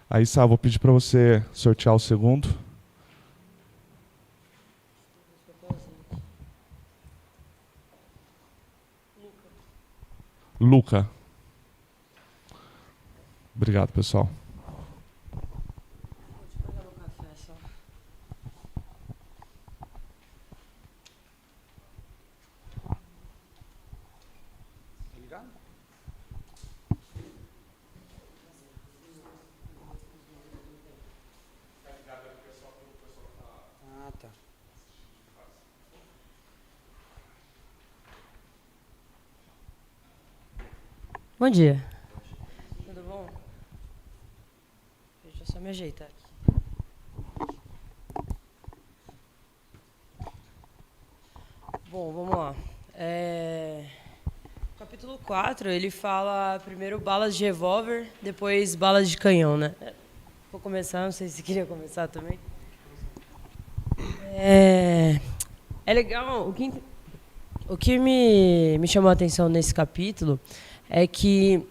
Aí, Sá, vou pedir para você sortear o segundo. Luca. Obrigado, pessoal. Bom dia. Tudo bom? Deixa eu só me ajeitar aqui. Bom, vamos lá. Capítulo 4, ele fala primeiro balas de revólver, depois balas de canhão, né? Vou começar, não sei se queria começar também. É legal, o que me chamou a atenção nesse capítulo é que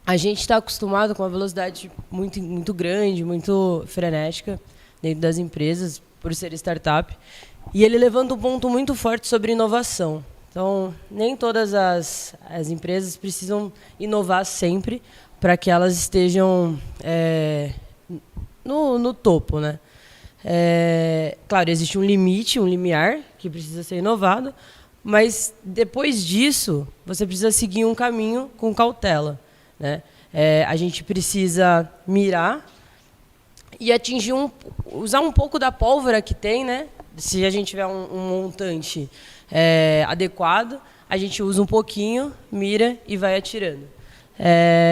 a gente está acostumado com uma velocidade muito, muito grande, muito frenética dentro das empresas, por ser startup. E ele levanta um ponto muito forte sobre inovação. Então, nem todas as empresas precisam inovar sempre para que elas estejam no topo, né? Claro, existe um limite, um limiar que precisa ser inovado, mas depois disso, você precisa seguir um caminho com cautela, né? A gente precisa mirar e atingir usar um pouco da pólvora que tem, né? Se a gente tiver um montante adequado, a gente usa um pouquinho, mira e vai atirando.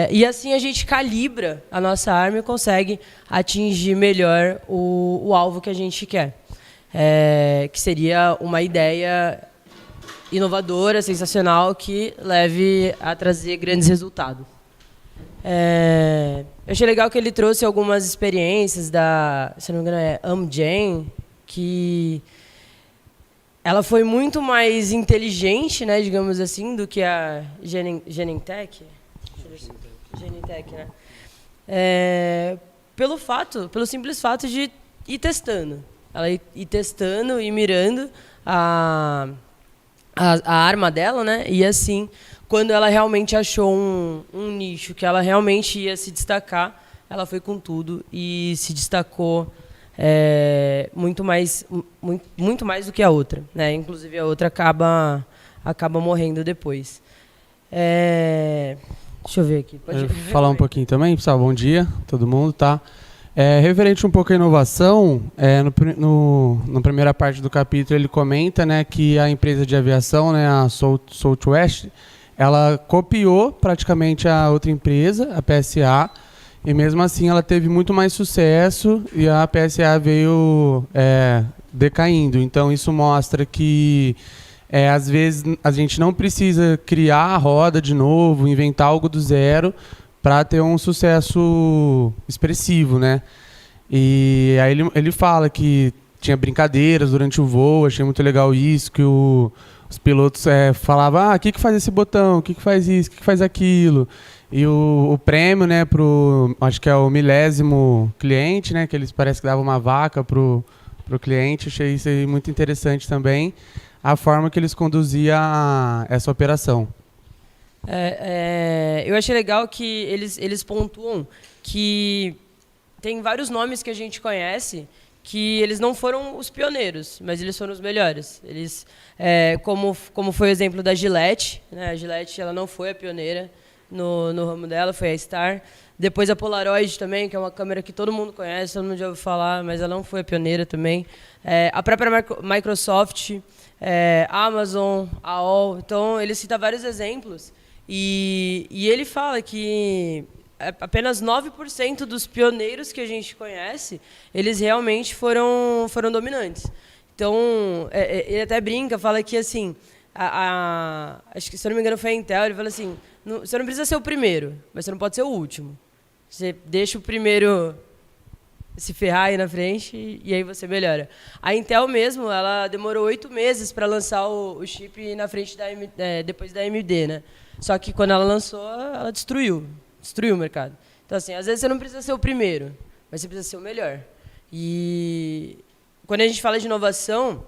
E assim a gente calibra a nossa arma e consegue atingir melhor o alvo que a gente quer. Que seria uma ideia inovadora, sensacional, que leve a trazer grandes resultados. Eu achei legal que ele trouxe algumas experiências se não me engano, Amgen, que ela foi muito mais inteligente, né, digamos assim, do que a Genentech. Genentech, né? Pelo simples fato de ir testando. Ela ir testando e mirando a arma dela, né? E assim, quando ela realmente achou um nicho que ela realmente ia se destacar, ela foi com tudo e se destacou muito mais do que a outra, né? Inclusive a outra acaba morrendo depois. Deixa eu ver aqui. Pode falar um pouquinho também, pessoal. Bom dia, todo mundo, tá? Referente um pouco à inovação, na primeira parte do capítulo ele comenta, né, que a empresa de aviação, né, a Southwest, ela copiou praticamente a outra empresa, a PSA, e mesmo assim ela teve muito mais sucesso e a PSA veio decaindo. Então isso mostra que às vezes a gente não precisa criar a roda de novo, inventar algo do zero, para ter um sucesso expressivo, né? E aí ele fala que tinha brincadeiras durante o voo, achei muito legal isso, que os pilotos falavam, o que faz esse botão, o que faz isso, o que faz aquilo. E o prêmio, né, acho que é o 1000º cliente, né, que eles parece que davam uma vaca pro cliente, achei isso aí muito interessante também, a forma que eles conduziam essa operação. Eu achei legal que eles pontuam que tem vários nomes que a gente conhece que eles não foram os pioneiros, mas eles foram os melhores. Eles, como foi o exemplo da Gillette, né? A Gillette ela não foi a pioneira no ramo dela, foi a Star. Depois a Polaroid também, que é uma câmera que todo mundo conhece, todo mundo já ouviu falar, mas ela não foi a pioneira também. A própria Microsoft, a Amazon, a AOL. Então, ele cita vários exemplos. E ele fala que apenas 9% dos pioneiros que a gente conhece, eles realmente foram dominantes. Então, ele até brinca, fala que, assim, acho que, se eu não me engano, foi a Intel, ele fala assim, você não precisa ser o primeiro, mas você não pode ser o último. Você deixa o primeiro se ferrar aí na frente e aí você melhora. A Intel mesmo, ela demorou 8 meses para lançar o chip na frente depois da AMD, né? Só que quando ela lançou, ela destruiu o mercado. Então, assim, às vezes você não precisa ser o primeiro, mas você precisa ser o melhor. E quando a gente fala de inovação,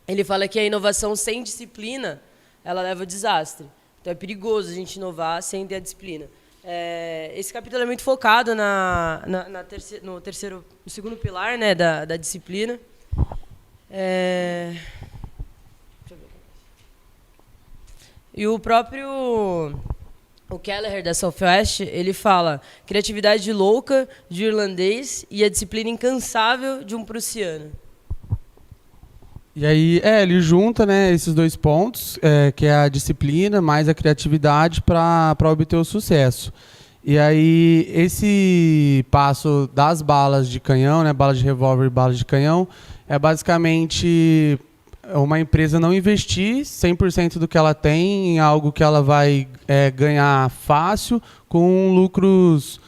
ele fala que a inovação sem disciplina, ela leva ao desastre. Então é perigoso a gente inovar sem ter a disciplina. Esse capítulo é muito focado no segundo pilar, né, da disciplina. Deixa eu ver. E o próprio Kelleher da Southwest, ele fala criatividade louca de irlandês e a disciplina incansável de um prussiano. E aí, ele junta, né, esses dois pontos, que é a disciplina mais a criatividade para obter o sucesso. E aí, esse passo das balas de canhão, né, balas de revólver e balas de canhão, é basicamente uma empresa não investir 100% do que ela tem em algo que ela vai ganhar fácil com lucros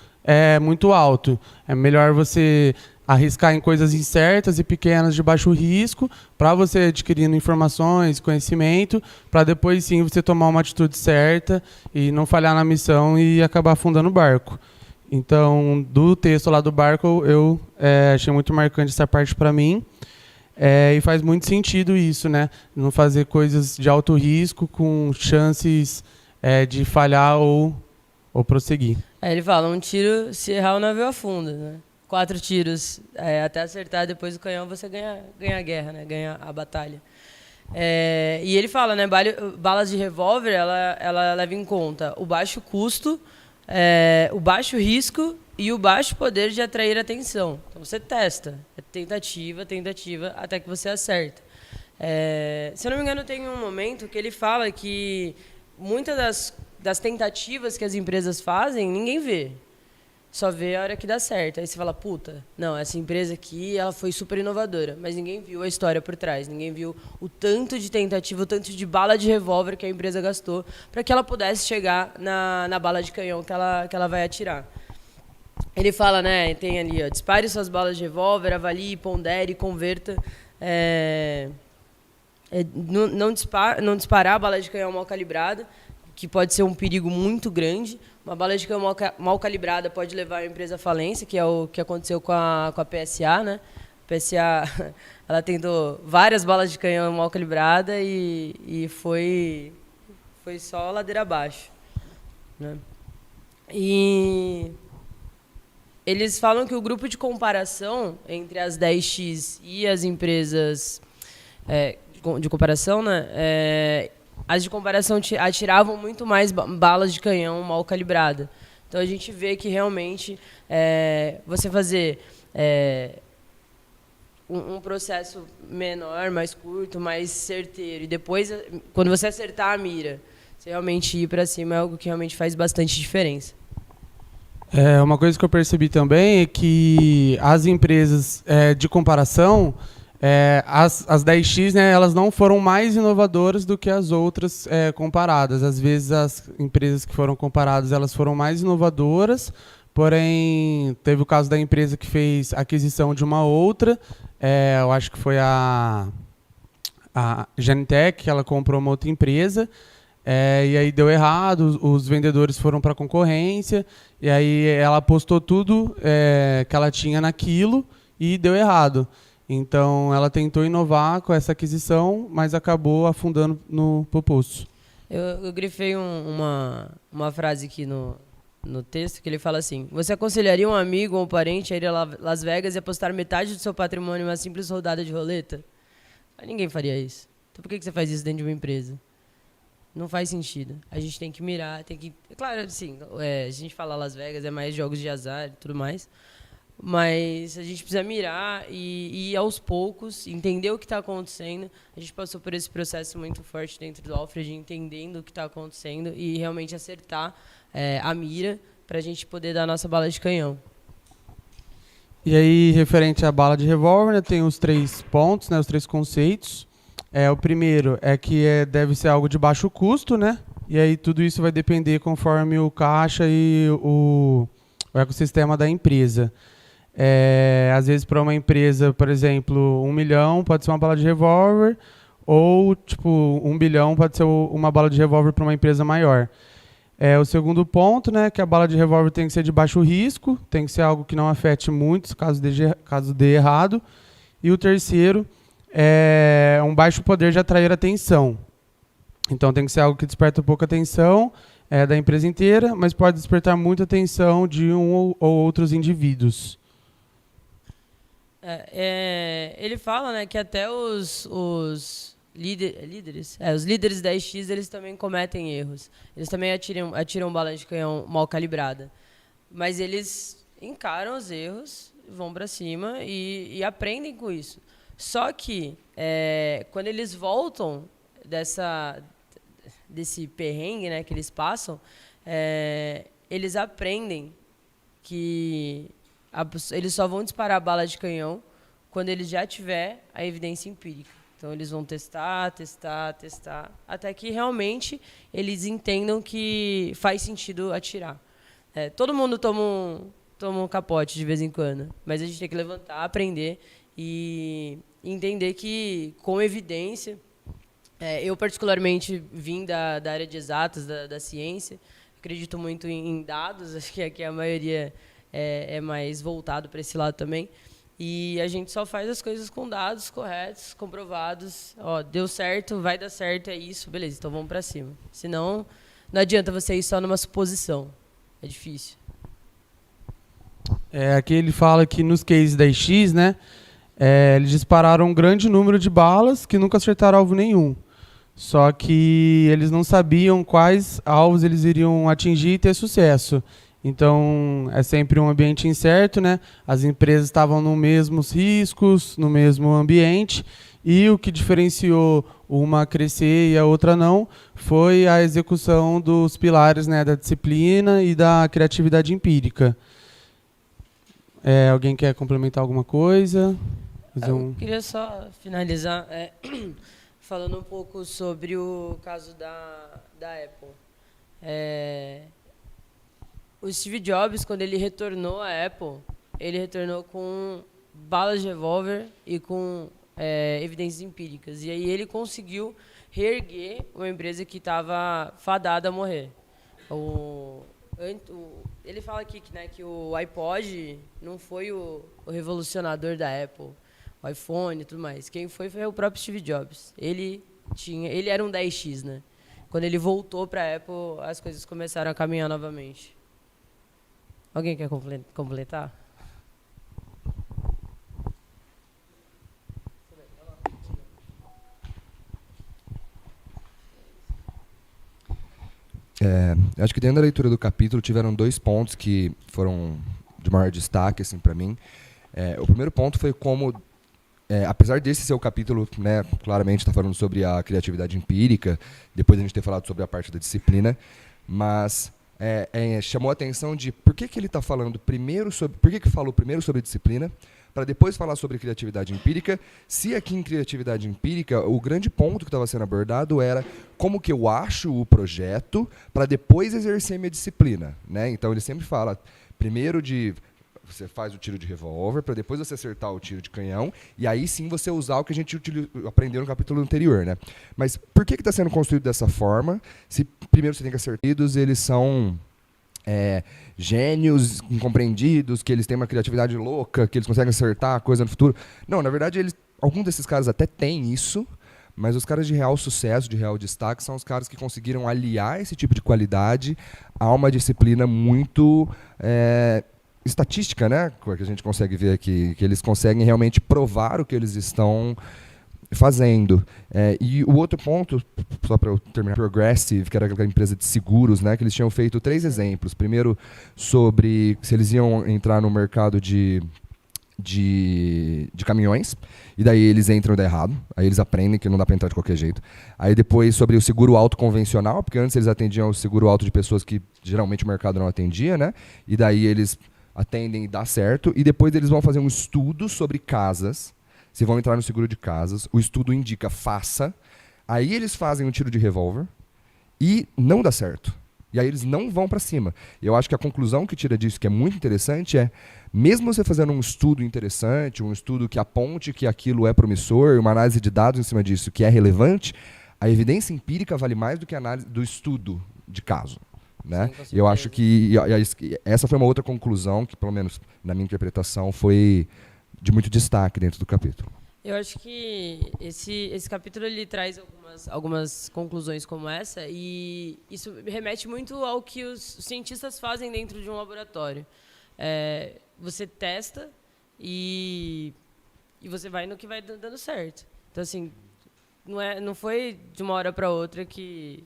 muito alto. É melhor você arriscar em coisas incertas e pequenas de baixo risco, para você adquirindo informações, conhecimento, para depois sim você tomar uma atitude certa e não falhar na missão e acabar afundando o barco. Então, do texto lá do barco, eu achei muito marcante essa parte para mim. E faz muito sentido isso, né? Não fazer coisas de alto risco com chances de falhar ou prosseguir. Ele fala, um tiro, se errar, o navio afunda, né? 4 tiros até acertar, depois do canhão você ganha a guerra, né? Ganha a batalha. E ele fala, né? Balas de revólver, ela leva em conta o baixo custo, o baixo risco e o baixo poder de atrair atenção. Então você testa, tentativa, até que você acerta. Se eu não me engano, tem um momento que ele fala que muitas das tentativas que as empresas fazem, ninguém vê. Só vê a hora que dá certo. Aí você fala, puta, não, essa empresa aqui, ela foi super inovadora, mas ninguém viu a história por trás, ninguém viu o tanto de tentativa, o tanto de bala de revólver que a empresa gastou para que ela pudesse chegar na bala de canhão que ela vai atirar. Ele fala, né, tem ali, ó, dispare suas balas de revólver, avalie, pondere, converta. Não disparar a bala de canhão mal calibrada, que pode ser um perigo muito grande. Uma bala de canhão mal calibrada pode levar a empresa à falência, que é o que aconteceu com a PSA, né? A PSA, ela tentou várias balas de canhão mal calibrada e foi só ladeira abaixo, né? E eles falam que o grupo de comparação entre as 10X e as empresas de comparação, né? As de comparação atiravam muito mais balas de canhão mal calibrada. Então a gente vê que realmente você fazer um processo menor, mais curto, mais certeiro, e depois, quando você acertar a mira, você realmente ir para cima é algo que realmente faz bastante diferença. Uma coisa que eu percebi também é que as empresas de comparação, as 10X, né, elas não foram mais inovadoras do que as outras comparadas. Às vezes as empresas que foram comparadas, elas foram mais inovadoras, porém teve o caso da empresa que fez aquisição de uma outra, eu acho que foi a Genentech, que ela comprou uma outra empresa, e aí deu errado, os vendedores foram para a concorrência, e aí ela apostou tudo que ela tinha naquilo e deu errado. Então, ela tentou inovar com essa aquisição, mas acabou afundando no poço. Eu grifei uma frase aqui no texto, que ele fala assim: você aconselharia um amigo ou um parente a ir a Las Vegas e apostar metade do seu patrimônio em uma simples rodada de roleta? Ninguém faria isso. Então, por que você faz isso dentro de uma empresa? Não faz sentido. A gente tem que mirar, Claro, assim, a gente fala Las Vegas, é mais jogos de azar e tudo mais. Mas a gente precisa mirar e ir aos poucos, entender o que está acontecendo. A gente passou por esse processo muito forte dentro do Alfred, entendendo o que está acontecendo e realmente acertar a mira para a gente poder dar a nossa bala de canhão. E aí, referente à bala de revólver, né, tem os 3 pontos, né, os 3 conceitos. O primeiro é que deve ser algo de baixo custo, né? E aí tudo isso vai depender conforme o caixa e o ecossistema da empresa. Às vezes, para uma empresa, por exemplo, 1 milhão pode ser uma bala de revólver, ou tipo 1 bilhão pode ser uma bala de revólver para uma empresa maior. O segundo ponto, né, que a bala de revólver tem que ser de baixo risco, tem que ser algo que não afete muitos, caso dê errado. E o terceiro é um baixo poder de atrair atenção. Então tem que ser algo que desperta pouca atenção da empresa inteira, mas pode despertar muita atenção de um ou outros indivíduos. Ele fala, né, que até os líderes da X, eles também cometem erros. Eles também atiram bala de canhão mal calibrada. Mas eles encaram os erros, vão para cima e aprendem com isso. Só que, quando eles voltam desse perrengue, né, que eles passam, eles aprendem que eles só vão disparar a bala de canhão quando eles já tiver a evidência empírica. Então, eles vão testar, até que realmente eles entendam que faz sentido atirar. Todo mundo toma um capote de vez em quando, mas a gente tem que levantar, aprender e entender que, com evidência, eu particularmente vim da área de exatas, da ciência, acredito muito em dados, acho que aqui a maioria é mais voltado para esse lado também. E a gente só faz as coisas com dados corretos, comprovados. Deu certo, vai dar certo, é isso, beleza, então vamos para cima. Senão, não adianta você ir só numa suposição. É difícil. Aqui ele fala que nos cases da X, né, eles dispararam um grande número de balas que nunca acertaram alvo nenhum. Só que eles não sabiam quais alvos eles iriam atingir e ter sucesso. Então, é sempre um ambiente incerto, né? As empresas estavam nos mesmos riscos, no mesmo ambiente, e o que diferenciou uma crescer e a outra não foi a execução dos pilares, né, da disciplina e da criatividade empírica. Alguém quer complementar alguma coisa? Eu queria só finalizar falando um pouco sobre o caso da Apple. O Steve Jobs, quando ele retornou à Apple, ele retornou com balas de revólver e com evidências empíricas. E aí ele conseguiu reerguer uma empresa que estava fadada a morrer. Ele fala aqui que o iPod não foi o revolucionador da Apple, o iPhone e tudo mais. Quem foi o próprio Steve Jobs. Ele era um 10X, né? Quando ele voltou para a Apple, as coisas começaram a caminhar novamente. Alguém quer completar? Acho que dentro da leitura do capítulo tiveram 2 pontos que foram de maior destaque assim, para mim. O primeiro ponto foi como, apesar desse ser o capítulo, né, claramente está falando sobre a criatividade empírica, depois a gente ter falado sobre a parte da disciplina, mas chamou a atenção de por que ele está falando primeiro sobre, por que falou primeiro sobre disciplina, para depois falar sobre criatividade empírica, se aqui em criatividade empírica o grande ponto que estava sendo abordado era como que eu acho o projeto para depois exercer minha disciplina, né? Então ele sempre fala primeiro você faz o tiro de revólver para depois você acertar o tiro de canhão e aí sim você usar o que a gente aprendeu no capítulo anterior, né? Mas por que está sendo construído dessa forma? Se primeiro você tem que acertar, eles são gênios incompreendidos, que eles têm uma criatividade louca, que eles conseguem acertar a coisa no futuro. Não, na verdade, alguns desses caras até têm isso, mas os caras de real sucesso, de real destaque, são os caras que conseguiram aliar esse tipo de qualidade a uma disciplina muito estatística, né? Que a gente consegue ver aqui, que eles conseguem realmente provar o que eles estão fazendo. E o outro ponto, só para eu terminar, Progressive, que era aquela empresa de seguros, né, que eles tinham feito 3 exemplos. Primeiro, sobre se eles iam entrar no mercado de caminhões, e daí eles entram e dá errado, aí eles aprendem que não dá para entrar de qualquer jeito. Aí depois sobre o seguro auto convencional, porque antes eles atendiam o seguro auto de pessoas que geralmente o mercado não atendia, né, e daí eles atendem e dá certo, e depois eles vão fazer um estudo sobre casas, se vão entrar no seguro de casas, o estudo indica faça, aí eles fazem um tiro de revólver e não dá certo. E aí eles não vão para cima. E eu acho que a conclusão que tira disso, que é muito interessante, é mesmo você fazendo um estudo interessante, um estudo que aponte que aquilo é promissor, uma análise de dados em cima disso que é relevante, a evidência empírica vale mais do que a análise do estudo de caso. Né? Sim, E eu acho que essa foi uma outra conclusão que, pelo menos na minha interpretação, foi de muito destaque dentro do capítulo. Eu acho que esse capítulo ele traz algumas conclusões como essa, e isso remete muito ao que os cientistas fazem dentro de um laboratório. Você testa e você vai no que vai dando certo. Então, assim, não foi de uma hora para outra que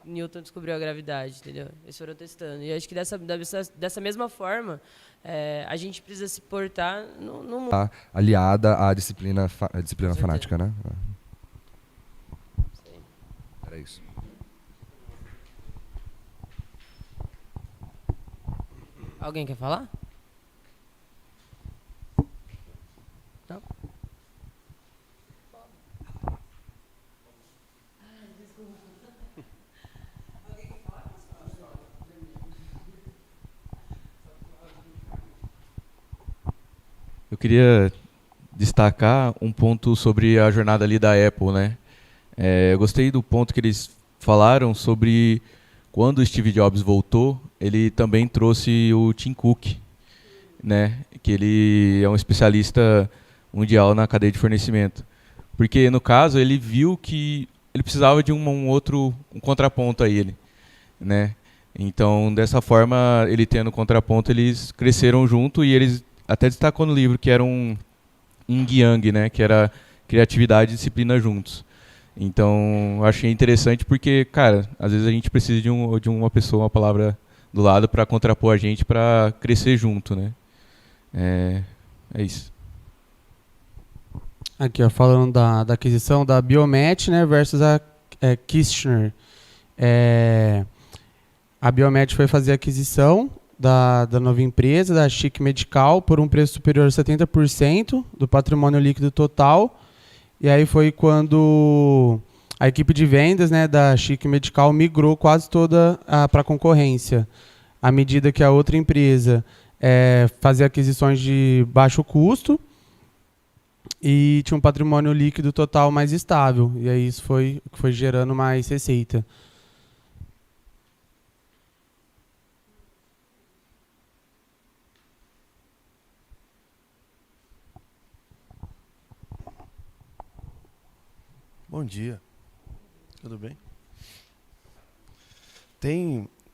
Newton descobriu a gravidade, entendeu? Eles foram testando. E acho que dessa mesma forma, a gente precisa se portar no mundo. Tá aliada à disciplina fanática, né? Era isso. Alguém quer falar? Não? Eu queria destacar um ponto sobre a jornada ali da Apple, né? Eu gostei do ponto que eles falaram sobre quando o Steve Jobs voltou, ele também trouxe o Tim Cook, né? Que ele é um especialista mundial na cadeia de fornecimento. Porque, no caso, ele viu que ele precisava de um contraponto a ele, né? Então, dessa forma, ele tendo contraponto, eles cresceram junto e eles até destacou no livro que era um yin yang, né? Que era criatividade e disciplina juntos. Então, eu achei interessante porque, cara, às vezes a gente precisa de uma pessoa, uma palavra do lado para contrapor a gente, para crescer junto, né? É isso. Aqui, ó, falando da aquisição da Biomet, né, versus a Kistner. A Biomet foi fazer a aquisição da nova empresa, da Chic Medical, por um preço superior a 70% do patrimônio líquido total. E aí foi quando a equipe de vendas, né, da Chic Medical migrou quase toda para a concorrência, à medida que a outra empresa fazia aquisições de baixo custo e tinha um patrimônio líquido total mais estável. E aí isso foi gerando mais receita. Bom dia. Tudo bem?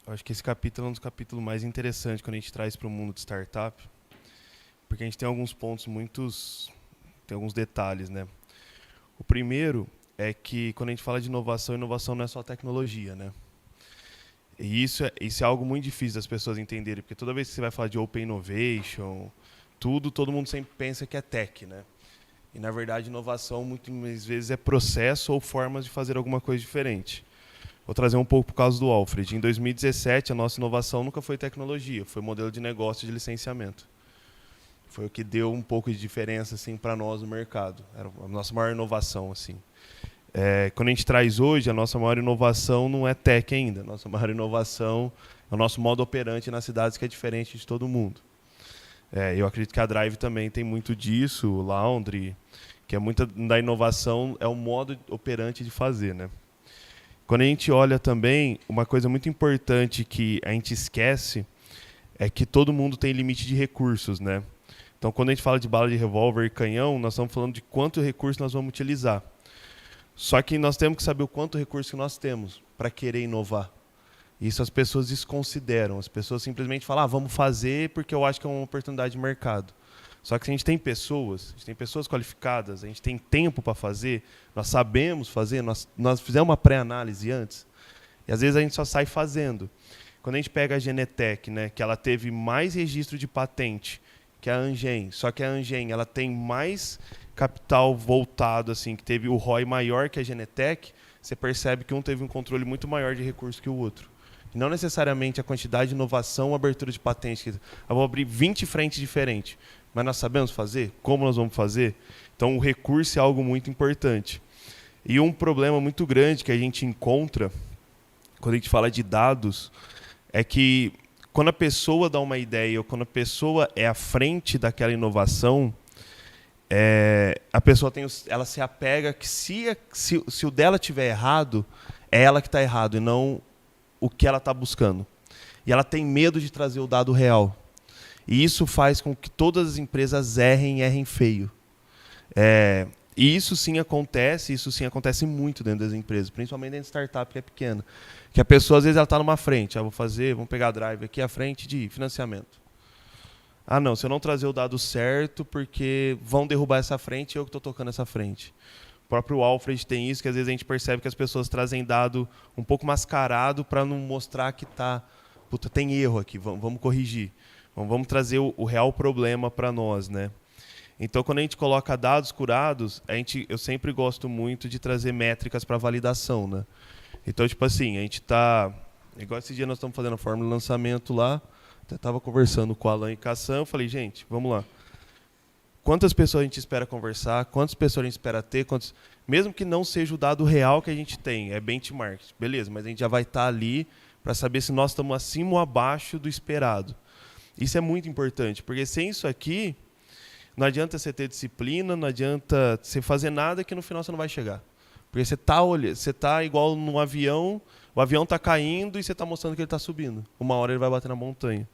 Acho que esse capítulo é um dos capítulos mais interessantes quando a gente traz para o mundo de startup, porque a gente tem alguns pontos tem alguns detalhes, né? O primeiro é que quando a gente fala de inovação não é só tecnologia, né? E isso é algo muito difícil das pessoas entenderem, porque toda vez que você vai falar de Open Innovation, todo mundo sempre pensa que é tech, né? E, na verdade, inovação, muitas vezes, é processo ou formas de fazer alguma coisa diferente. Vou trazer um pouco por causa do Alfred. Em 2017, a nossa inovação nunca foi tecnologia, foi modelo de negócio de licenciamento. Foi o que deu um pouco de diferença assim, para nós no mercado. Era a nossa maior inovação. Assim. Quando a gente traz hoje, a nossa maior inovação não é tech ainda. A nossa maior inovação é o nosso modo operante nas cidades, que é diferente de todo mundo. Eu acredito que a Drive também tem muito disso, o Laundry, que é muita da inovação, é o modo operante de fazer, né? Quando a gente olha também, uma coisa muito importante que a gente esquece é que todo mundo tem limite de recursos, né? Então, quando a gente fala de bala de revólver e canhão, nós estamos falando de quanto recurso nós vamos utilizar. Só que nós temos que saber o quanto recurso que nós temos para querer inovar. Isso as pessoas desconsideram. As pessoas simplesmente falam, vamos fazer porque eu acho que é uma oportunidade de mercado. Só que se a gente tem pessoas qualificadas, a gente tem tempo para fazer, nós sabemos fazer, nós fizemos uma pré-análise antes, e às vezes a gente só sai fazendo. Quando a gente pega a Genetec, né, que ela teve mais registro de patente que a Angen, só que a Angen ela tem mais capital voltado, assim, que teve o ROI maior que a Genetec, você percebe que um teve um controle muito maior de recurso que o outro. E não necessariamente a quantidade de inovação ou abertura de patente. Eu vou abrir 20 frentes diferentes, mas nós sabemos fazer? Como nós vamos fazer? Então, o recurso é algo muito importante. E um problema muito grande que a gente encontra quando a gente fala de dados, é que quando a pessoa dá uma ideia ou quando a pessoa é à frente daquela inovação, a pessoa ela se apega que se o dela estiver errado, é ela que está errado e não o que ela está buscando. E ela tem medo de trazer o dado real. E isso faz com que todas as empresas errem feio. E isso sim acontece muito dentro das empresas, principalmente dentro de startup que é pequena. Que a pessoa, às vezes, ela está numa frente. Vamos pegar a Drive aqui, à frente de financiamento. Ah, não, se eu não trazer o dado certo, porque vão derrubar essa frente e eu que estou tocando essa frente. O próprio Alfred tem isso, que às vezes a gente percebe que as pessoas trazem dado um pouco mascarado para não mostrar que tem erro aqui, vamos corrigir. Vamos trazer o real problema para nós, né? Então, quando a gente coloca dados curados, eu sempre gosto muito de trazer métricas para validação, né? Então, tipo assim, a gente está... Igual esse dia nós estamos fazendo a fórmula de lançamento lá, até estava conversando com o Alan e com a Sam, eu falei, gente, vamos lá. Quantas pessoas a gente espera conversar, quantas pessoas a gente espera ter, mesmo que não seja o dado real que a gente tem, é benchmark, beleza, mas a gente já vai estar ali para saber se nós estamos acima ou abaixo do esperado. Isso é muito importante, porque sem isso aqui, não adianta você ter disciplina, não adianta você fazer nada que no final você não vai chegar. Porque você está igual num avião, o avião está caindo e você está mostrando que ele está subindo. Uma hora ele vai bater na montanha.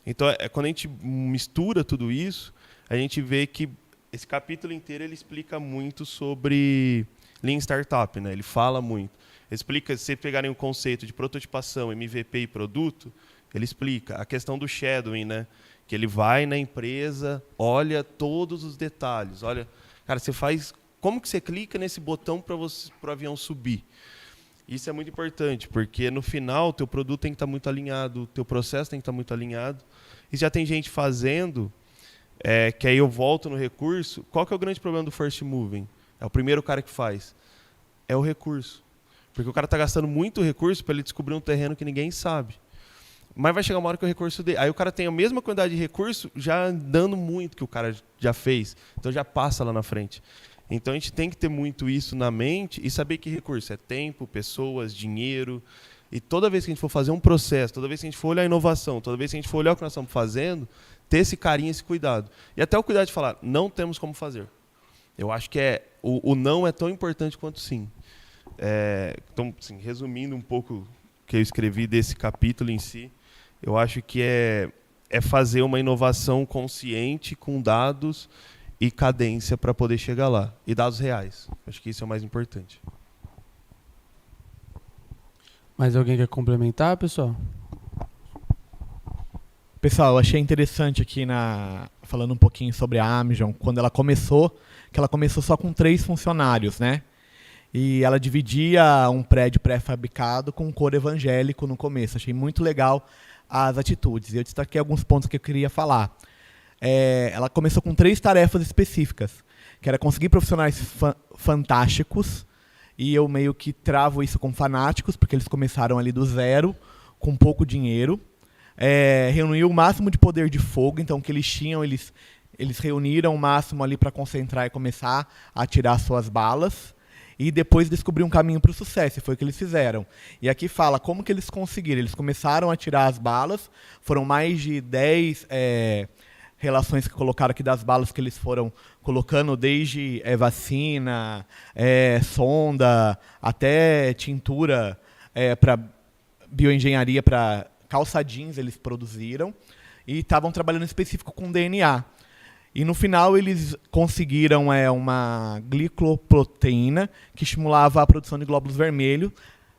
Então, quando a gente mistura tudo isso, a gente vê que esse capítulo inteiro ele explica muito sobre Lean Startup, né? Ele fala muito. Ele explica, se vocês pegarem o conceito de prototipação, MVP e produto, ele explica a questão do shadowing, né? Que ele vai na empresa, olha todos os detalhes. Olha, cara, você faz... Como que você clica nesse botão para o avião subir? Isso é muito importante, porque no final o teu produto tem que estar muito alinhado, o teu processo tem que estar muito alinhado. E já tem gente fazendo, que aí eu volto no recurso. Qual que é o grande problema do First Moving? É o primeiro cara que faz. É o recurso. Porque o cara está gastando muito recurso para ele descobrir um terreno que ninguém sabe. Mas vai chegar uma hora que o recurso dele... Aí o cara tem a mesma quantidade de recurso já andando muito que o cara já fez. Então já passa lá na frente. Então a gente tem que ter muito isso na mente e saber que recurso é tempo, pessoas, dinheiro. E toda vez que a gente for fazer um processo, toda vez que a gente for olhar a inovação, toda vez que a gente for olhar o que nós estamos fazendo, ter esse carinho, esse cuidado. E até o cuidado de falar, não temos como fazer. Eu acho que o não é tão importante quanto sim. Então, assim, resumindo um pouco o que eu escrevi desse capítulo em si, eu acho que é fazer uma inovação consciente com dados e cadência para poder chegar lá. E dados reais. Acho que isso é o mais importante. Mais alguém quer complementar, pessoal? Pessoal, eu achei interessante aqui, falando um pouquinho sobre a Amazon, quando ela começou, que ela começou só com 3 funcionários, né? E ela dividia um prédio pré-fabricado com um coro evangélico no começo. Achei muito legal as atitudes. E eu destaquei alguns pontos que eu queria falar. Ela começou com 3 tarefas específicas, que era conseguir profissionais fantásticos, e eu meio que travo isso com fanáticos, porque eles começaram ali do zero, com pouco dinheiro, reunir o máximo de poder de fogo, então o que eles tinham, eles reuniram o máximo ali para concentrar e começar a atirar suas balas, e depois descobrir um caminho para o sucesso, e foi o que eles fizeram. E aqui fala como que eles conseguiram. Eles começaram a atirar as balas, foram mais de 10... relações que colocaram aqui das balas que eles foram colocando, desde vacina, sonda, até tintura para bioengenharia, para calça jeans eles produziram, e estavam trabalhando específico com DNA. E no final eles conseguiram uma glicoproteína que estimulava a produção de glóbulos vermelhos,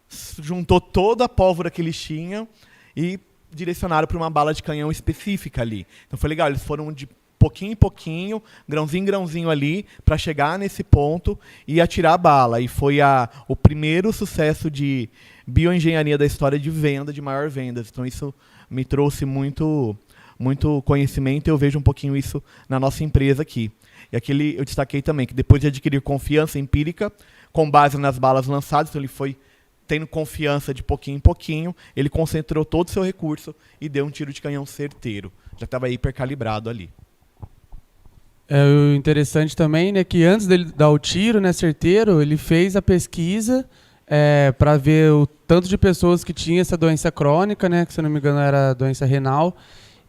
juntou toda a pólvora que eles tinham e direcionaram para uma bala de canhão específica ali. Então foi legal, eles foram de pouquinho em pouquinho, grãozinho em grãozinho ali, para chegar nesse ponto e atirar a bala. E foi o primeiro sucesso de bioengenharia da história de venda, de maior vendas. Então isso me trouxe muito conhecimento, e eu vejo um pouquinho isso na nossa empresa aqui. E aqui eu destaquei também que depois de adquirir confiança empírica, com base nas balas lançadas, então ele foi tendo confiança de pouquinho em pouquinho, ele concentrou todo o seu recurso e deu um tiro de canhão certeiro. Já estava hipercalibrado ali. O interessante também, né, que antes dele dar o tiro, né, certeiro, ele fez a pesquisa para ver o tanto de pessoas que tinha essa doença crônica, né, que se eu não me engano era doença renal.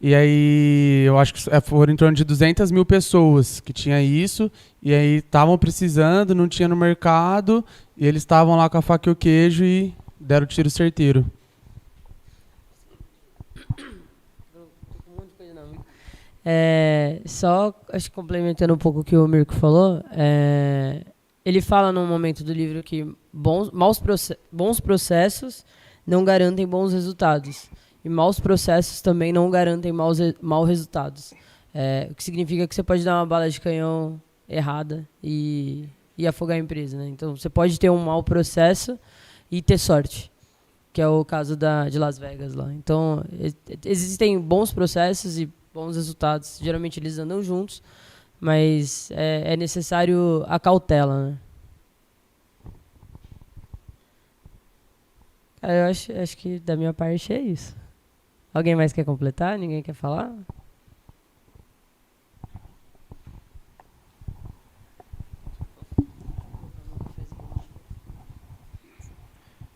E aí eu acho que foram em torno de 200 mil pessoas que tinha isso, e aí estavam precisando, não tinha no mercado, e eles estavam lá com a faca e o queijo e deram o tiro certeiro. Só acho que complementando um pouco o que o Mirko falou, ele fala num momento do livro que bons processos não garantem bons resultados. E maus processos também não garantem maus resultados. O que significa que você pode dar uma bala de canhão errada e afogar a empresa, né? Então, você pode ter um mau processo e ter sorte, que é o caso de Las Vegas lá. Então, existem bons processos e bons resultados. Geralmente, eles andam juntos, mas é necessário a cautela, né? Cara, eu acho que da minha parte é isso. Alguém mais quer completar? Ninguém quer falar?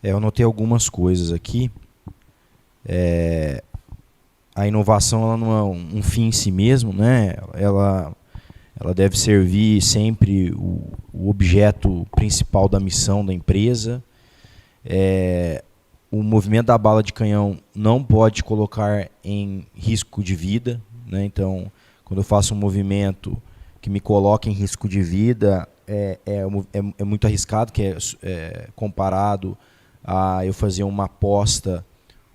Eu notei algumas coisas aqui. A inovação ela não é um fim em si mesmo, né? Ela deve servir sempre o objeto principal da missão da empresa. O movimento da bala de canhão não pode colocar em risco de vida, né? Então, quando eu faço um movimento que me coloca em risco de vida, é muito arriscado, que é comparado a eu fazer uma aposta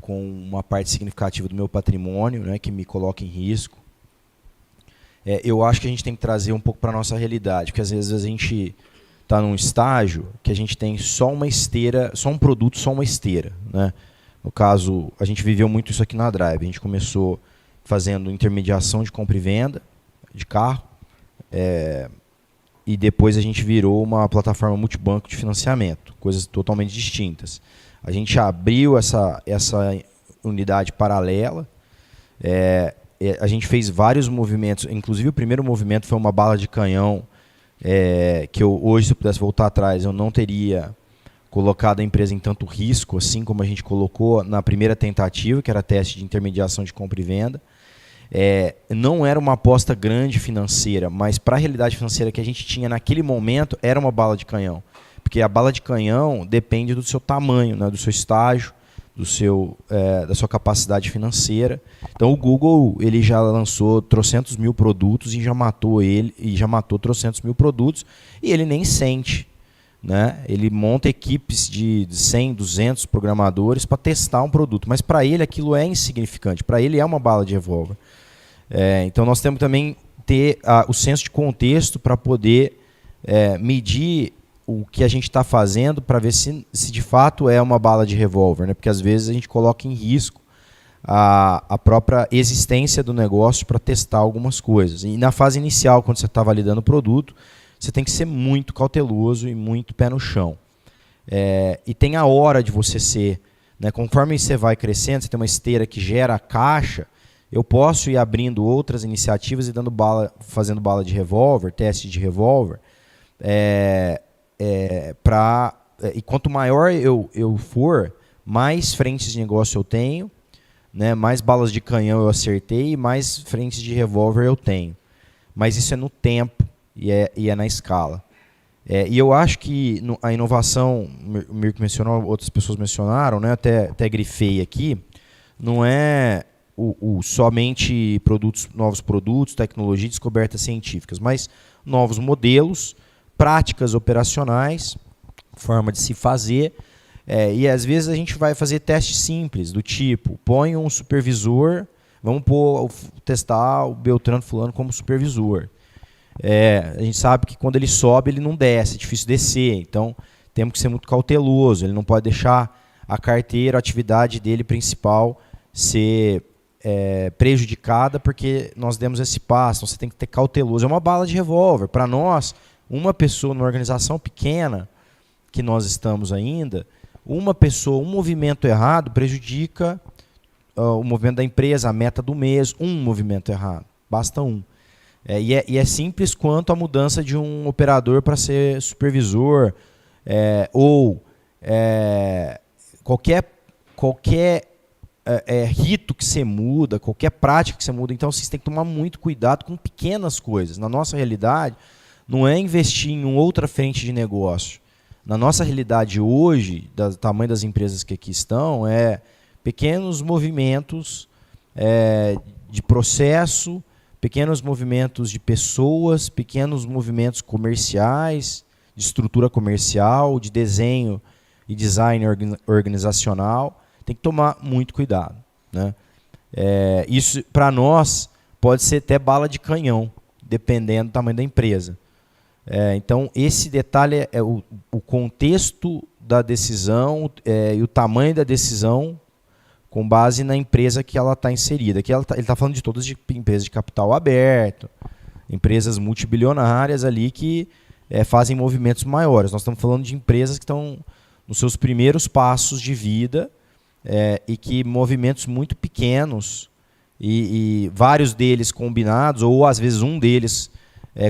com uma parte significativa do meu patrimônio, né, que me coloca em risco. Eu acho que a gente tem que trazer um pouco para a nossa realidade, porque às vezes a gente está num estágio que a gente tem só uma esteira, só um produto, só uma esteira, né? No caso, a gente viveu muito isso aqui na Drive. A gente começou fazendo intermediação de compra e venda de carro, e depois a gente virou uma plataforma multibanco de financiamento, coisas totalmente distintas. A gente abriu essa unidade paralela, a gente fez vários movimentos, inclusive o primeiro movimento foi uma bala de canhão, que hoje, se eu pudesse voltar atrás, eu não teria colocado a empresa em tanto risco, assim como a gente colocou na primeira tentativa, que era teste de intermediação de compra e venda. Não era uma aposta grande financeira, mas para a realidade financeira que a gente tinha naquele momento, era uma bala de canhão. Porque a bala de canhão depende do seu tamanho, né, do seu estágio, da sua capacidade financeira. Então o Google ele já lançou trocentos mil produtos e já matou trocentos mil produtos e ele nem sente, né? Ele monta equipes de 100, 200 programadores para testar um produto, mas para ele aquilo é insignificante, para ele é uma bala de revólver. Então nós temos que também ter o senso de contexto para poder medir o que a gente está fazendo para ver se de fato é uma bala de revólver, né? Porque às vezes a gente coloca em risco a própria existência do negócio para testar algumas coisas. E na fase inicial, quando você está validando o produto, você tem que ser muito cauteloso e muito pé no chão. E tem a hora de você ser, né? Conforme você vai crescendo, você tem uma esteira que gera caixa, eu posso ir abrindo outras iniciativas e fazendo bala de revólver, teste de revólver, e quanto maior eu for, mais frentes de negócio eu tenho, né, mais balas de canhão eu acertei e mais frentes de revólver eu tenho. Mas isso é no tempo e é na escala. E eu acho que a inovação, o Mirko mencionou, outras pessoas mencionaram, né, até grifei aqui, não é somente novos produtos, tecnologia e descobertas científicas, mas novos modelos, práticas operacionais, forma de se fazer, e às vezes a gente vai fazer testes simples, do tipo, põe um supervisor, vamos testar o Beltrano Fulano como supervisor. A gente sabe que quando ele sobe, ele não desce, é difícil descer, então temos que ser muito cauteloso, ele não pode deixar a carteira, a atividade dele principal ser prejudicada porque nós demos esse passo, então você tem que ter cauteloso. É uma bala de revólver. Para nós, uma pessoa numa organização pequena, que nós estamos ainda, uma pessoa, um movimento errado prejudica o movimento da empresa, a meta do mês, um movimento errado, basta um. E é simples quanto a mudança de um operador para ser supervisor, ou qualquer rito que você muda, qualquer prática que você muda. Então, vocês têm que tomar muito cuidado com pequenas coisas. Na nossa realidade, não é investir em outra frente de negócio. Na nossa realidade hoje, do tamanho das empresas que aqui estão, é pequenos movimentos de processo, pequenos movimentos de pessoas, pequenos movimentos comerciais, de estrutura comercial, de desenho e design organizacional. Tem que tomar muito cuidado, né? Isso, para nós, pode ser até bala de canhão, dependendo do tamanho da empresa. Então, esse detalhe é o contexto da decisão e o tamanho da decisão com base na empresa que ela está inserida. Aqui ele está falando de todas de empresas de capital aberto, empresas multibilionárias ali que fazem movimentos maiores. Nós estamos falando de empresas que estão nos seus primeiros passos de vida e que movimentos muito pequenos e vários deles combinados, ou às vezes um deles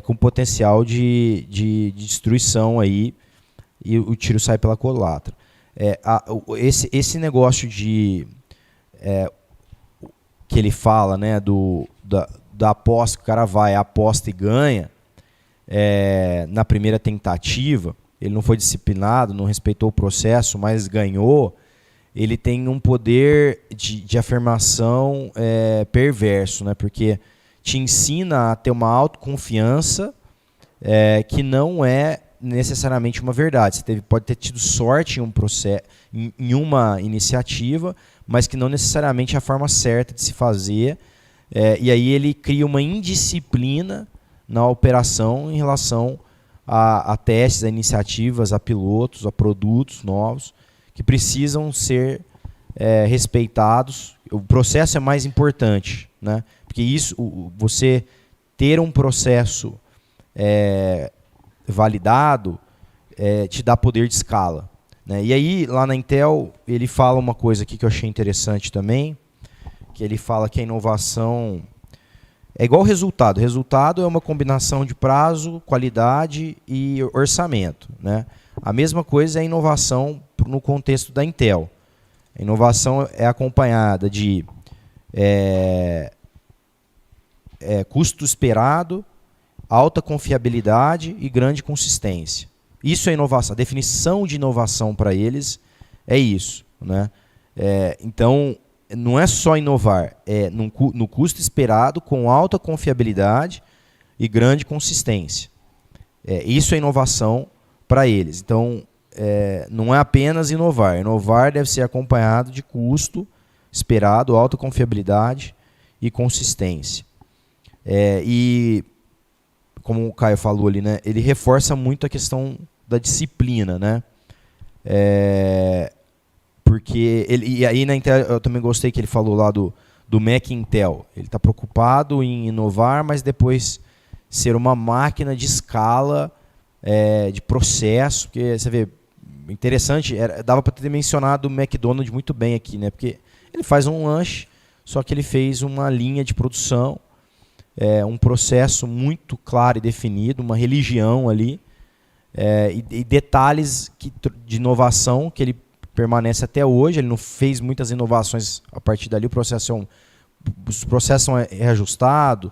com potencial de destruição aí, e o tiro sai pela culatra. Esse negócio que ele fala, né, da aposta, que o cara vai, aposta e ganha, na primeira tentativa, ele não foi disciplinado, não respeitou o processo, mas ganhou, ele tem um poder de afirmação perverso, né, porque te ensina a ter uma autoconfiança que não é necessariamente uma verdade. Você pode ter tido sorte em um processo, em uma iniciativa, mas que não necessariamente é a forma certa de se fazer. E aí ele cria uma indisciplina na operação em relação a testes, a iniciativas, a pilotos, a produtos novos que precisam ser respeitados. O processo é mais importante, né? Porque você ter um processo validado te dá poder de escala, né? E aí, lá na Intel, ele fala uma coisa aqui que eu achei interessante também, que ele fala que a inovação é igual ao resultado. O resultado é uma combinação de prazo, qualidade e orçamento, né? A mesma coisa é a inovação no contexto da Intel. A inovação é acompanhada de custo esperado, alta confiabilidade e grande consistência. Isso é inovação. A definição de inovação para eles é isso, né? Então, não é só inovar, no custo esperado, com alta confiabilidade e grande consistência. Isso é inovação para eles. Então, não é apenas inovar. Inovar deve ser acompanhado de custo esperado, alta confiabilidade e consistência. E, como o Caio falou ali, né, ele reforça muito a questão da disciplina, né? Porque e aí na Intel eu também gostei que ele falou lá do Mac Intel. Ele está preocupado em inovar, mas depois ser uma máquina de escala, de processo. Porque você vê, interessante, dava para ter mencionado o McDonald's muito bem aqui, né? Porque ele faz um lanche, só que ele fez uma linha de produção, um processo muito claro e definido, uma religião ali, e detalhes de inovação que ele permanece até hoje. Ele não fez muitas inovações a partir dali. O processo é reajustado,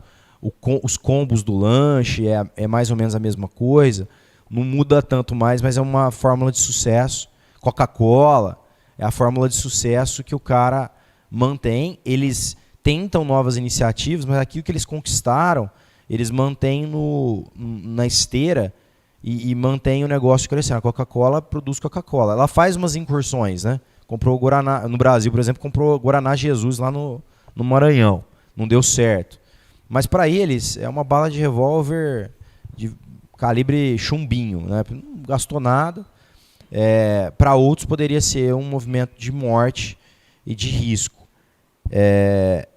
os combos do lanche é mais ou menos a mesma coisa, não muda tanto mais, mas é uma fórmula de sucesso. Coca-Cola é a fórmula de sucesso que o cara mantém. Eles tentam novas iniciativas, mas aquilo que eles conquistaram, eles mantêm na esteira e mantêm o negócio crescendo. A Coca-Cola produz Coca-Cola. Ela faz umas incursões, né? Comprou o Guaraná, no Brasil, por exemplo, comprou o Guaraná Jesus lá no Maranhão. Não deu certo. Mas para eles é uma bala de revólver de calibre chumbinho, né? Não gastou nada. Para outros poderia ser um movimento de morte e de risco.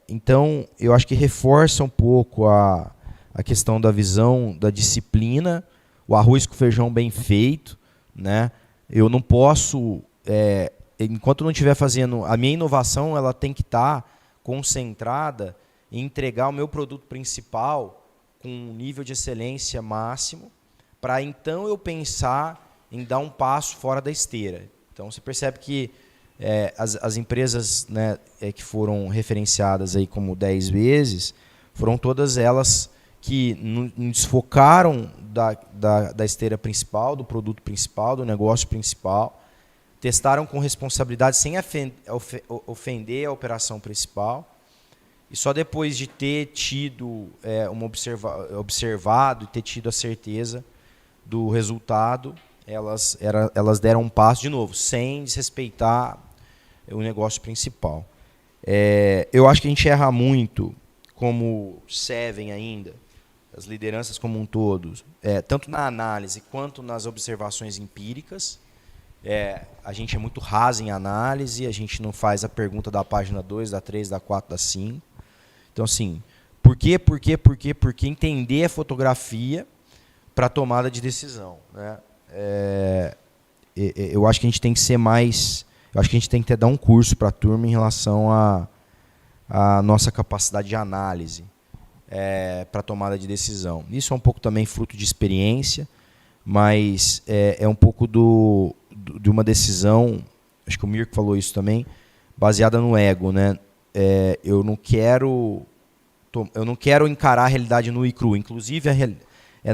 Então, eu acho que reforça um pouco a questão da visão da disciplina, o arroz com feijão bem feito, né? Eu não posso, enquanto não estiver fazendo... A minha inovação ela tem que estar concentrada em entregar o meu produto principal com um nível de excelência máximo, para então eu pensar em dar um passo fora da esteira. Então você percebe que as empresas, né, que foram referenciadas aí como 10 vezes, foram todas elas que não desfocaram da esteira principal, do produto principal, do negócio principal, testaram com responsabilidade sem ofender a operação principal, e só depois de ter tido observado e ter tido a certeza do resultado, elas deram um passo de novo, sem desrespeitar o negócio principal. Eu acho que a gente erra muito, como Seven ainda, as lideranças como um todo, tanto na análise quanto nas observações empíricas. A gente é muito raso em análise, a gente não faz a pergunta da página 2, da 3, da 4, da 5. Então, assim, por que entender a fotografia para a tomada de decisão, né? Eu acho que a gente tem que ser mais... Eu acho que a gente tem que dar um curso para a turma em relação à nossa capacidade de análise para a tomada de decisão. Isso é um pouco também fruto de experiência, mas é um pouco de uma decisão, acho que o Mirko falou isso também, baseada no ego, né? Eu não quero encarar a realidade nua e crua. Inclusive,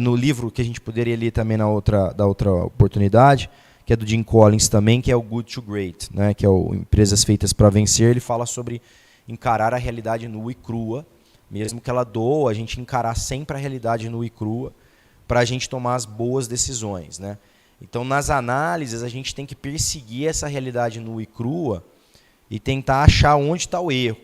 no livro que a gente poderia ler também da outra oportunidade, que é do Jim Collins também, que é o Good to Great, né? Que é o Empresas Feitas para Vencer. Ele fala sobre encarar a realidade nua e crua, mesmo que ela doa, a gente encarar sempre a realidade nua e crua para a gente tomar as boas decisões, né? Então, nas análises, a gente tem que perseguir essa realidade nua e crua e tentar achar onde está o erro.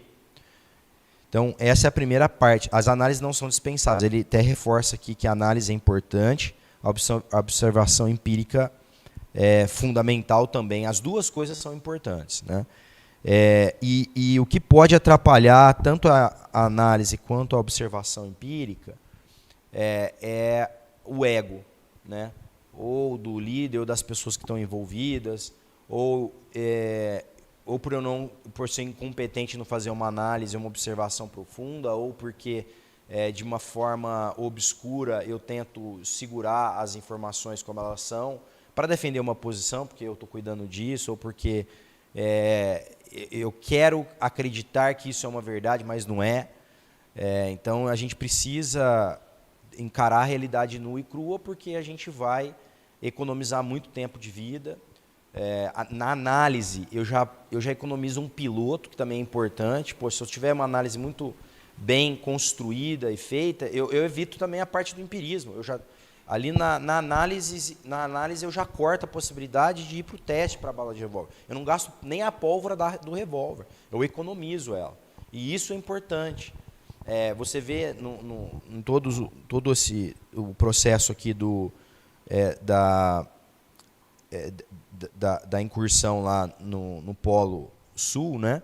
Então, essa é a primeira parte. As análises não são dispensáveis. Ele até reforça aqui que a análise é importante, a observação empírica é fundamental também. As duas coisas são importantes, né? E o que pode atrapalhar tanto a análise quanto a observação empírica é o ego, né? Ou do líder, ou das pessoas que estão envolvidas, ou por ser incompetente no fazer uma análise, uma observação profunda, ou porque de uma forma obscura eu tento segurar as informações como elas são para defender uma posição, porque eu estou cuidando disso, ou porque eu quero acreditar que isso é uma verdade, mas não é. Então a gente precisa encarar a realidade nua e crua, porque a gente vai economizar muito tempo de vida. Na análise, eu já economizo um piloto, que também é importante. Se eu tiver uma análise muito bem construída e feita, eu evito também a parte do empirismo. Ali na análise eu já corto a possibilidade de ir para o teste para a bala de revólver. Eu não gasto nem a pólvora do revólver, eu economizo ela. E isso é importante. Você vê em todo o processo aqui da incursão lá no Polo Sul, né?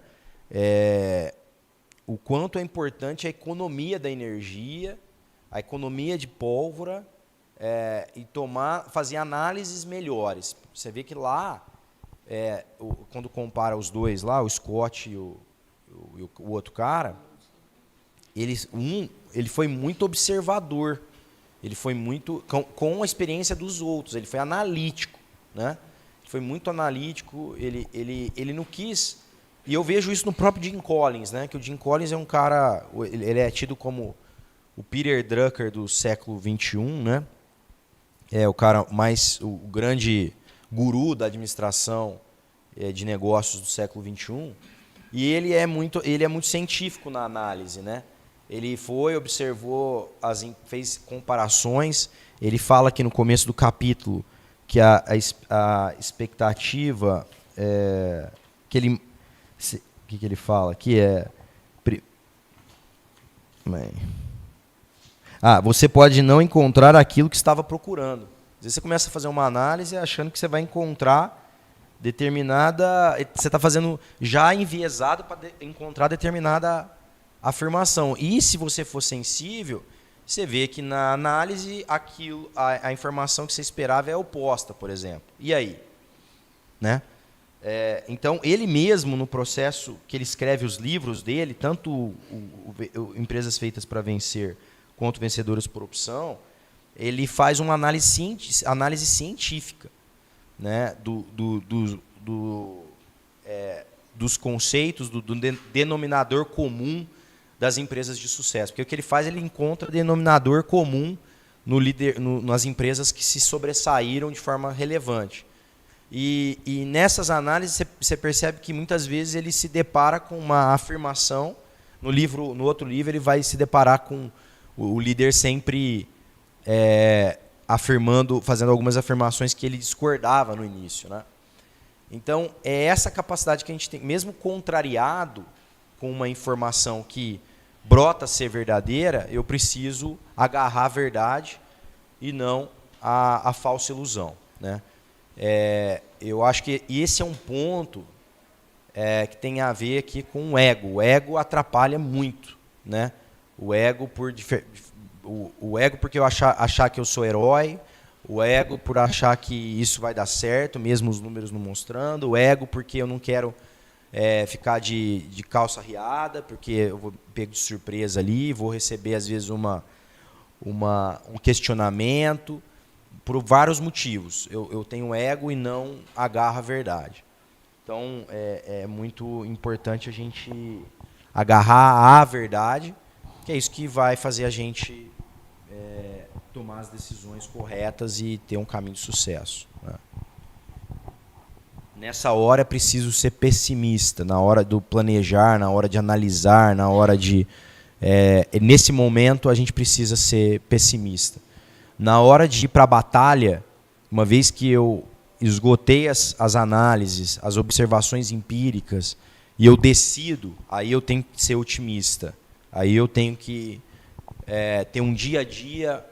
O quanto é importante a economia da energia, a economia de pólvora, e fazer análises melhores. Você vê que lá, quando compara os dois lá, o Scott e o outro cara, ele foi muito observador, ele foi muito com a experiência dos outros, ele foi analítico, né? Foi muito analítico, ele não quis, e eu vejo isso no próprio Jim Collins, né? Que o Jim Collins é um cara, ele é tido como o Peter Drucker do século XXI, né? O grande guru da administração de negócios do século XXI, e ele é muito científico na análise, né? Ele observou, fez comparações. Ele fala aqui no começo do capítulo que a expectativa que ele fala? Que você pode não encontrar aquilo que estava procurando. Às vezes você começa a fazer uma análise achando que você vai encontrar determinada... Você está fazendo já enviesado para encontrar determinada afirmação. E se você for sensível, você vê que na análise a informação que você esperava é oposta, por exemplo. E aí? Né? Então, ele mesmo, no processo que ele escreve os livros dele, tanto o Empresas Feitas para Vencer quanto Vencedoras por Opção, ele faz uma análise científica, né, dos conceitos, do denominador comum das empresas de sucesso. Porque o que ele faz, ele encontra denominador comum nas empresas que se sobressaíram de forma relevante. E nessas análises você percebe que muitas vezes ele se depara com uma afirmação. No outro livro ele vai se deparar com o líder sempre fazendo algumas afirmações que ele discordava no início, né? Então é essa capacidade que a gente tem, mesmo contrariado com uma informação que brota ser verdadeira, eu preciso agarrar a verdade e não a falsa ilusão, né? Eu acho que esse é um ponto que tem a ver aqui com o ego. O ego atrapalha muito, né? O ego porque eu achar que eu sou herói, o ego por achar que isso vai dar certo, mesmo os números não mostrando, o ego porque eu não quero ficar de calça riada, porque eu vou pego de surpresa ali, vou receber às vezes um questionamento, por vários motivos. Eu tenho ego e não agarro a verdade. Então, é muito importante a gente agarrar a verdade, que é isso que vai fazer a gente tomar as decisões corretas e ter um caminho de sucesso, né? Nessa hora é preciso ser pessimista, na hora do planejar, na hora de analisar, na hora de... nesse momento a gente precisa ser pessimista. Na hora de ir para a batalha, uma vez que eu esgotei as análises, as observações empíricas, e eu decido, aí eu tenho que ser otimista. Aí eu tenho que ter um dia a dia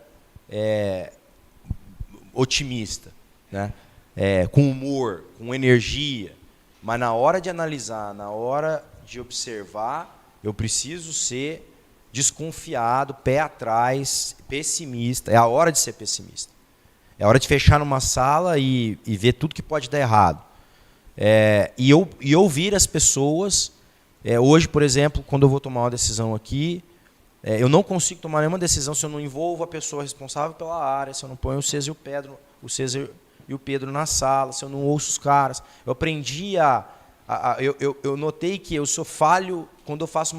otimista, né? Com humor, com energia. Mas na hora de analisar, na hora de observar, eu preciso ser desconfiado, pé atrás, pessimista. É a hora de ser pessimista. É a hora de fechar numa sala e ver tudo que pode dar errado. E ouvir as pessoas. Hoje, por exemplo, quando eu vou tomar uma decisão aqui, eu não consigo tomar nenhuma decisão se eu não envolvo a pessoa responsável pela área, se eu não ponho o César e o Pedro na sala, se eu não ouço os caras. Eu aprendi eu notei que eu sou falho quando eu faço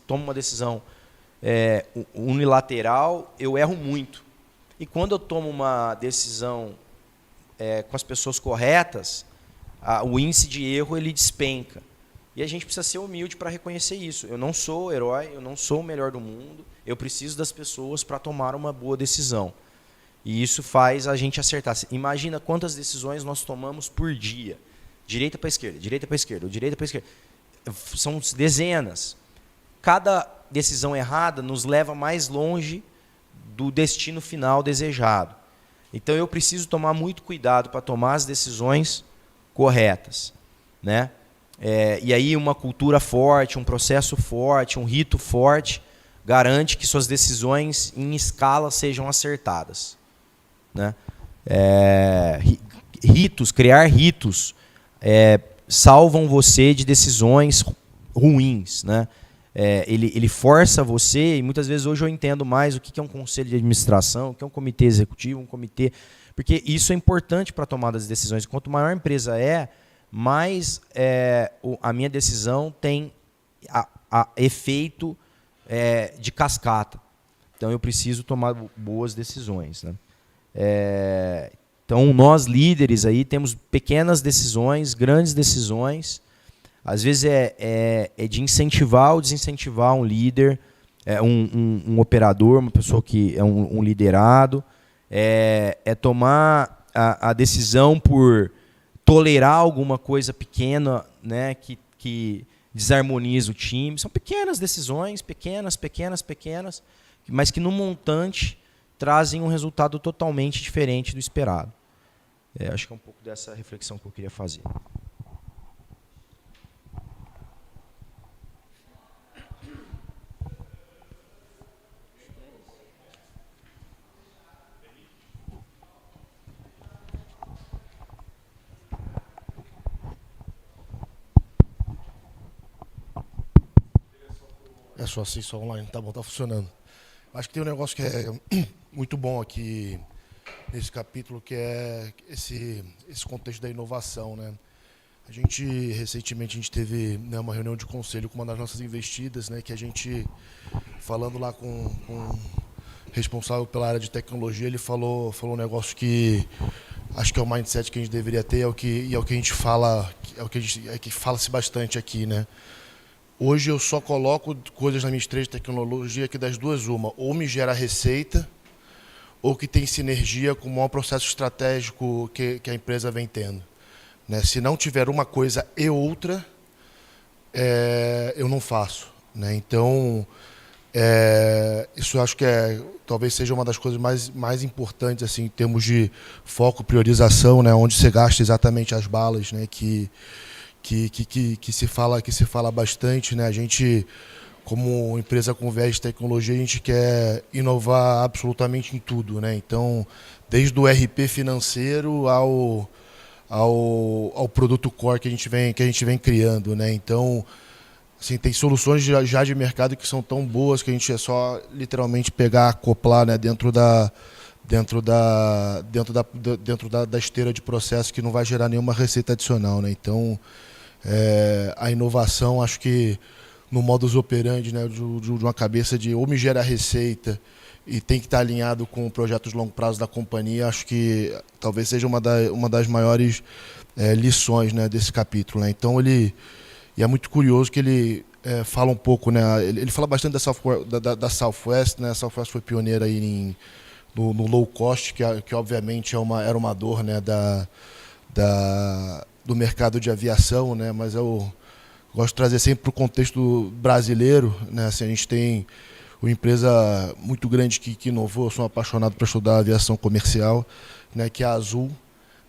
tomo uma decisão unilateral, eu erro muito. E quando eu tomo uma decisão com as pessoas corretas, o índice de erro ele despenca. E a gente precisa ser humilde para reconhecer isso. Eu não sou o herói, eu não sou o melhor do mundo, eu preciso das pessoas para tomar uma boa decisão. E isso faz a gente acertar. Imagina quantas decisões nós tomamos por dia. Direita para esquerda, direita para esquerda, direita para esquerda. São dezenas. Cada decisão errada nos leva mais longe do destino final desejado. Então eu preciso tomar muito cuidado para tomar as decisões corretas, né? E aí uma cultura forte, um processo forte, um rito forte garante que suas decisões em escala sejam acertadas, né? Criar ritos salvam você de decisões ruins, né? Ele força você, e muitas vezes hoje eu entendo mais o que é um conselho de administração, o que é um comitê executivo, um comitê, porque isso é importante para a tomada das decisões. Quanto maior a empresa mais a minha decisão tem efeito de cascata. Então eu preciso tomar boas decisões, né? Então nós líderes aí temos pequenas decisões, grandes decisões. Às vezes é de incentivar ou desincentivar um líder, um operador, uma pessoa que é um liderado, tomar a decisão por tolerar alguma coisa pequena, né, que desarmoniza o time. São pequenas decisões, pequenas, mas que no montante trazem um resultado totalmente diferente do esperado. Acho que é um pouco dessa reflexão que eu queria fazer. É só assim, só online. Tá bom, tá funcionando. Acho que tem um negócio que é muito bom aqui nesse capítulo, que é esse contexto da inovação, né? Recentemente, a gente teve, né, uma reunião de conselho com uma das nossas investidas, né, que a gente, falando lá com o responsável pela área de tecnologia, ele falou um negócio que acho que é o mindset que a gente deveria ter, é o que a gente fala, que fala-se bastante aqui, né? Hoje eu só coloco coisas na minha estrela de tecnologia que das duas uma, ou me gera receita, ou que tem sinergia com o maior processo estratégico que a empresa vem tendo. Né? Se não tiver uma coisa e outra, eu não faço. Né? Então, isso eu acho que talvez seja uma das coisas mais importantes assim, em termos de foco, priorização, né? Onde você gasta exatamente as balas, né? Que se fala bastante. Né? A gente, como empresa com viés de tecnologia, a gente quer inovar absolutamente em tudo. Né? Então, desde o RP financeiro ao produto core que a gente vem criando, né? Então, assim, tem soluções já de mercado que são tão boas que a gente é só literalmente pegar, acoplar, né, dentro da esteira de processo, que não vai gerar nenhuma receita adicional, né? Então, a inovação, acho que no modus operandi, né, de uma cabeça de ou me gera receita e tem que estar alinhado com projetos de longo prazo da companhia, acho que talvez seja uma das maiores lições, né, desse capítulo. Né? Então, e é muito curioso que ele fala um pouco, né, ele fala bastante da Southwest, né, a Southwest foi pioneira aí no low cost, que obviamente era uma dor, né, do mercado de aviação, né, mas eu gosto de trazer sempre para o contexto brasileiro, né, assim, a gente tem uma empresa muito grande que inovou. Eu sou apaixonado por estudar aviação comercial, né, que é a Azul,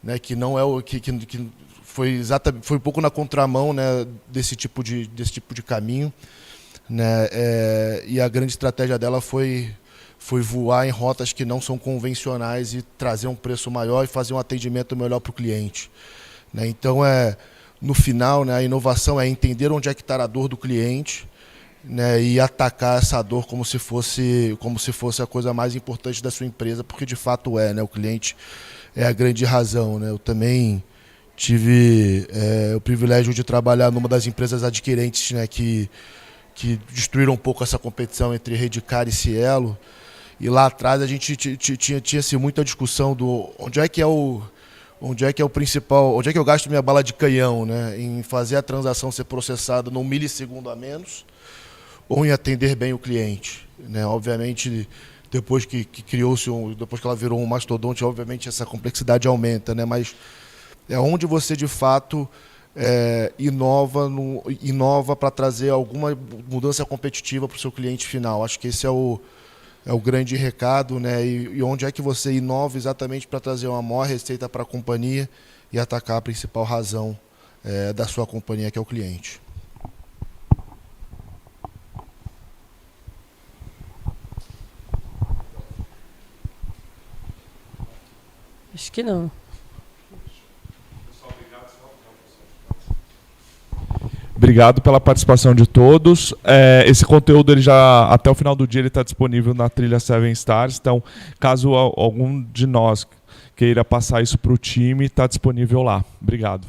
né, que não é o que foi um pouco na contramão, né, desse tipo de caminho, né, e a grande estratégia dela foi voar em rotas que não são convencionais e trazer um preço maior e fazer um atendimento melhor para o cliente. Né? Então, no final, né, a inovação é entender onde é que está a dor do cliente, né, e atacar essa dor como se fosse a coisa mais importante da sua empresa, porque de fato né, o cliente é a grande razão. Né? Eu também tive o privilégio de trabalhar numa das empresas adquirentes, né, que destruíram um pouco essa competição entre Redcar e Cielo, e lá atrás a gente tinha muita discussão do onde é que é o principal, onde é que eu gasto minha bala de canhão, né, em fazer a transação ser processada num milissegundo a menos, ou em atender bem o cliente, né? Obviamente, depois que depois que ela virou um mastodonte, obviamente essa complexidade aumenta, né? Mas é onde você de fato inova para trazer alguma mudança competitiva para o seu cliente final. Acho que esse é o grande recado, né? E onde é que você inova exatamente para trazer uma maior receita para a companhia e atacar a principal razão da sua companhia, que é o cliente. Acho que não. Obrigado pela participação de todos. Esse conteúdo, ele já até o final do dia, ele está disponível na trilha Seven Stars. Então, caso algum de nós queira passar isso para o time, está disponível lá. Obrigado.